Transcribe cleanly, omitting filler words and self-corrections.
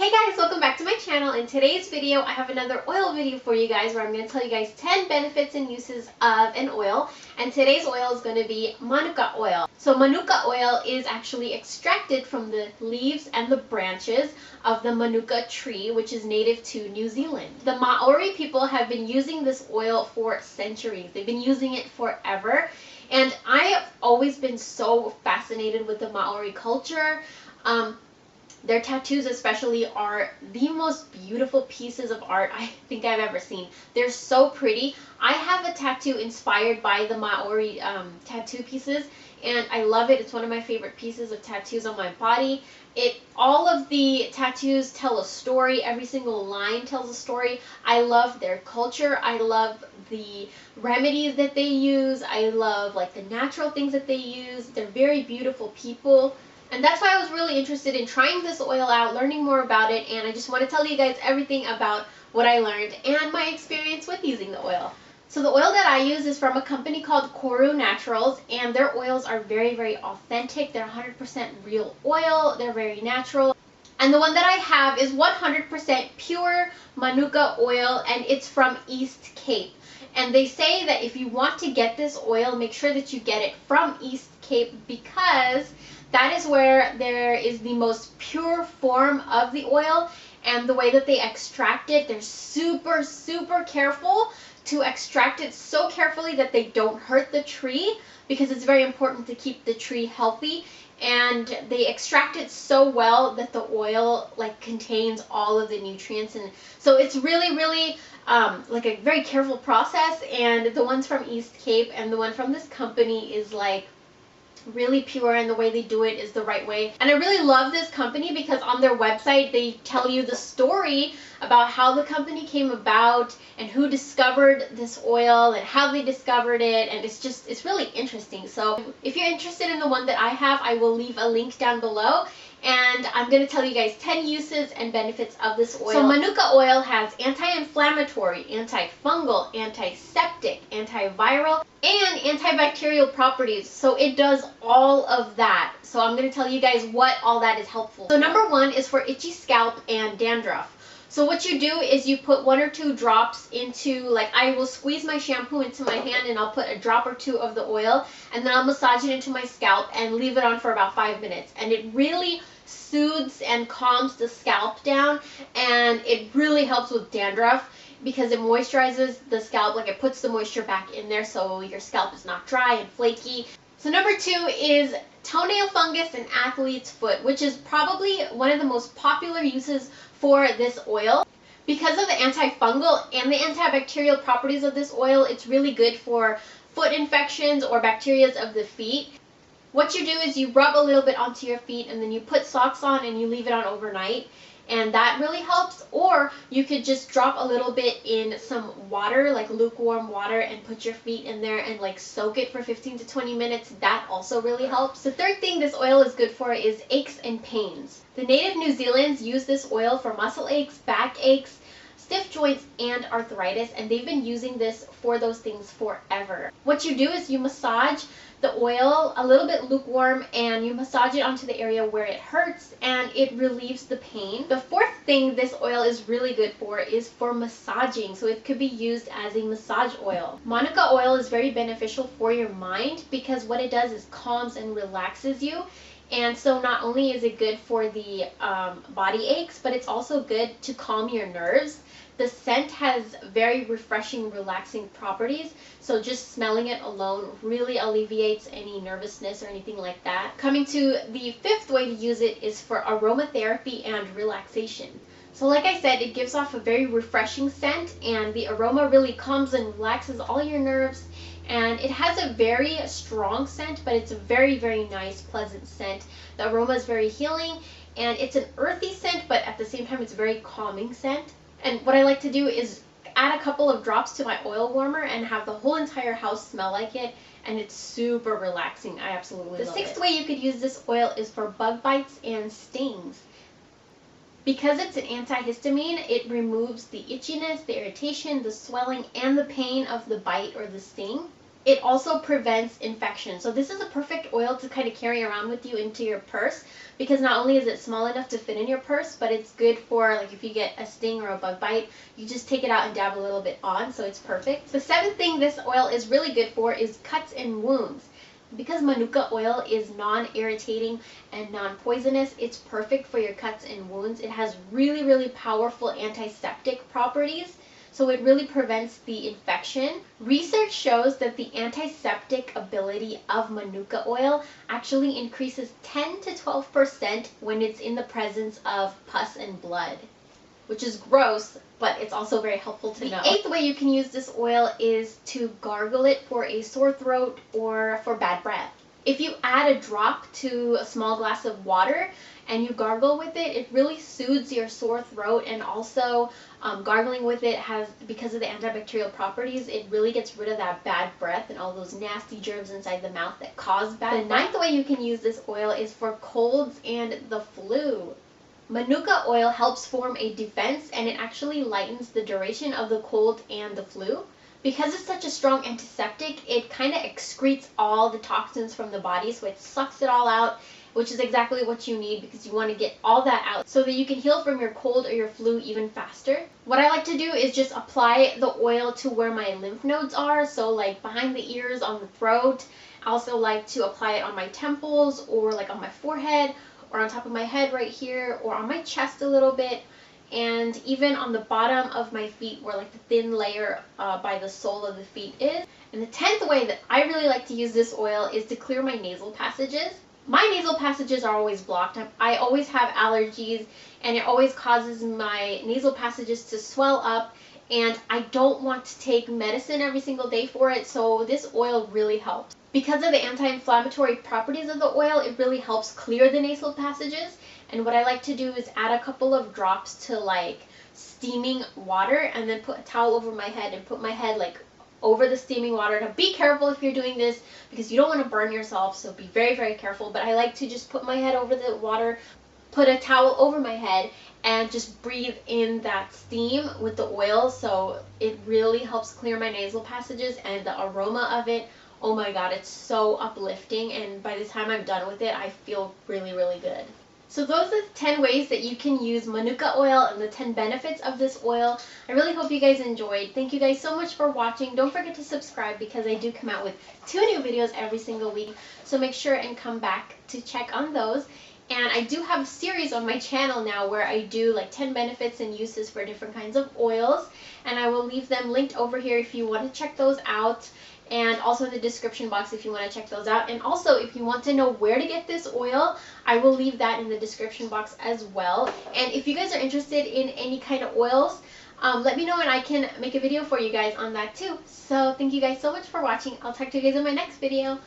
Hey guys, welcome back to my channel. In today's video, I have another oil video for you guys where I'm going to tell you guys 10 benefits and uses of an oil. And today's oil is going to be Manuka oil. So Manuka oil is actually extracted from the leaves and the branches of the Manuka tree, which is native to New Zealand. The Maori people have been using this oil for centuries. They've been using it forever. And I have always been so fascinated with the Maori culture. Their tattoos especially are the most beautiful pieces of art I think I've ever seen. They're so pretty. I have a tattoo inspired by the Maori tattoo pieces, and I love it. It's one of my favorite pieces of tattoos on my body. All of the tattoos tell a story. Every single line tells a story. I love their culture. I love the remedies that they use. I love like the natural things that they use. They're very beautiful people. And that's why I was really interested in trying this oil out, learning more about it, and I just want to tell you guys everything about what I learned and my experience with using the oil. So the oil that I use is from a company called Koru Naturals, and their oils are very, very authentic. They're 100% real oil. They're very natural. And the one that I have is 100% pure Manuka oil, and it's from East Cape. And they say that if you want to get this oil, make sure that you get it from East Cape because that is where there is the most pure form of the oil, and the way that they extract it, they're super, super careful to extract it so carefully that they don't hurt the tree, because it's very important to keep the tree healthy. And they extract it so well that the oil contains all of the nutrients, and so it's really, really like a very careful process. And the ones from East Cape and the one from this company is like really pure, and the way they do it is the right way. And I really love this company because on their website they tell you the story about how the company came about and who discovered this oil and how they discovered it, and it's really interesting. So if you're interested in the one that I have, I will leave a link down below. And I'm going to tell you guys 10 uses and benefits of this oil. So Manuka oil has anti-inflammatory, anti-fungal, anti-septic, antiviral, and antibacterial properties. So it does all of that. So I'm going to tell you guys what all that is helpful. So number one is for itchy scalp and dandruff. So what you do is you put 1 or 2 drops into, I will squeeze my shampoo into my hand and I'll put a drop or 2 of the oil, and then I'll massage it into my scalp and leave it on for about 5 minutes. And it really soothes and calms the scalp down, and it really helps with dandruff because it moisturizes the scalp, it puts the moisture back in there so your scalp is not dry and flaky. So number 2 is toenail fungus and athlete's foot, which is probably one of the most popular uses for this oil. Because of the antifungal and the antibacterial properties of this oil, it's really good for foot infections or bacteria of the feet. What you do is you rub a little bit onto your feet, and then you put socks on and you leave it on overnight, and that really helps. Or you could just drop a little bit in some water, like lukewarm water, and put your feet in there and soak it for 15 to 20 minutes. That also really helps. The third thing this oil is good for is aches and pains. The native New Zealanders use this oil for muscle aches, back aches, stiff joints, and arthritis, and they've been using this for those things forever. What you do is you massage the oil a little bit lukewarm, and you massage it onto the area where it hurts, and it relieves the pain. The fourth thing this oil is really good for is for massaging, so it could be used as a massage oil. Manuka oil is very beneficial for your mind because what it does is calms and relaxes you. And so not only is it good for the body aches, but it's also good to calm your nerves. The scent has very refreshing, relaxing properties, so just smelling it alone really alleviates any nervousness or anything like that. Coming to the fifth way to use it is for aromatherapy and relaxation. So like I said, it gives off a very refreshing scent, and the aroma really calms and relaxes all your nerves. And it has a very strong scent, but it's a very, very nice, pleasant scent. The aroma is very healing, and it's an earthy scent, but at the same time, it's a very calming scent. And what I like to do is add a couple of drops to my oil warmer and have the whole entire house smell like it, and it's super relaxing. I absolutely love it. The sixth way you could use this oil is for bug bites and stings. Because it's an antihistamine, it removes the itchiness, the irritation, the swelling, and the pain of the bite or the sting. It also prevents infection. So this is a perfect oil to kind of carry around with you into your purse, because not only is it small enough to fit in your purse, but it's good for like if you get a sting or a bug bite, you just take it out and dab a little bit on, so it's perfect. The seventh thing this oil is really good for is cuts and wounds. Because Manuka oil is non-irritating and non-poisonous, it's perfect for your cuts and wounds. It has really, really powerful antiseptic properties, so it really prevents the infection. Research shows that the antiseptic ability of Manuka oil actually increases 10 to 12% when it's in the presence of pus and blood, which is gross, but it's also very helpful to know. The eighth way you can use this oil is to gargle it for a sore throat or for bad breath. If you add a drop to a small glass of water and you gargle with it, it really soothes your sore throat, and also gargling with it has, because of the antibacterial properties, it really gets rid of that bad breath and all those nasty germs inside the mouth that cause bad breath. The ninth way you can use this oil is for colds and the flu. Manuka oil helps form a defense, and it actually lightens the duration of the cold and the flu. Because it's such a strong antiseptic, it kind of excretes all the toxins from the body, so it sucks it all out, which is exactly what you need, because you want to get all that out so that you can heal from your cold or your flu even faster. What I like to do is just apply the oil to where my lymph nodes are, so like behind the ears, on the throat. I also like to apply it on my temples, or like on my forehead, or on top of my head right here, or on my chest a little bit, and even on the bottom of my feet where like the thin layer by the sole of the feet is. And the 10th way that I really like to use this oil is to clear my nasal passages. My nasal passages are always blocked. I always have allergies, and it always causes my nasal passages to swell up, and I don't want to take medicine every single day for it, so this oil really helps. Because of the anti-inflammatory properties of the oil, it really helps clear the nasal passages. And what I like to do is add a couple of drops to like steaming water, and then put a towel over my head and put my head like over the steaming water. Now be careful if you're doing this, because you don't want to burn yourself, so be very, very careful. But I like to just put my head over the water, put a towel over my head, and just breathe in that steam with the oil, so it really helps clear my nasal passages. And the aroma of it, oh my god, it's so uplifting, and by the time I'm done with it, I feel really, really good. So those are the 10 ways that you can use Manuka oil and the 10 benefits of this oil. I really hope you guys enjoyed. Thank you guys so much for watching. Don't forget to subscribe, because I do come out with 2 new videos every single week, so make sure and come back to check on those. And I do have a series on my channel now where I do like 10 benefits and uses for different kinds of oils, and I will leave them linked over here if you want to check those out, and also in the description box if you want to check those out. And also, if you want to know where to get this oil, I will leave that in the description box as well. And if you guys are interested in any kind of oils, let me know and I can make a video for you guys on that too. So thank you guys so much for watching. I'll talk to you guys in my next video.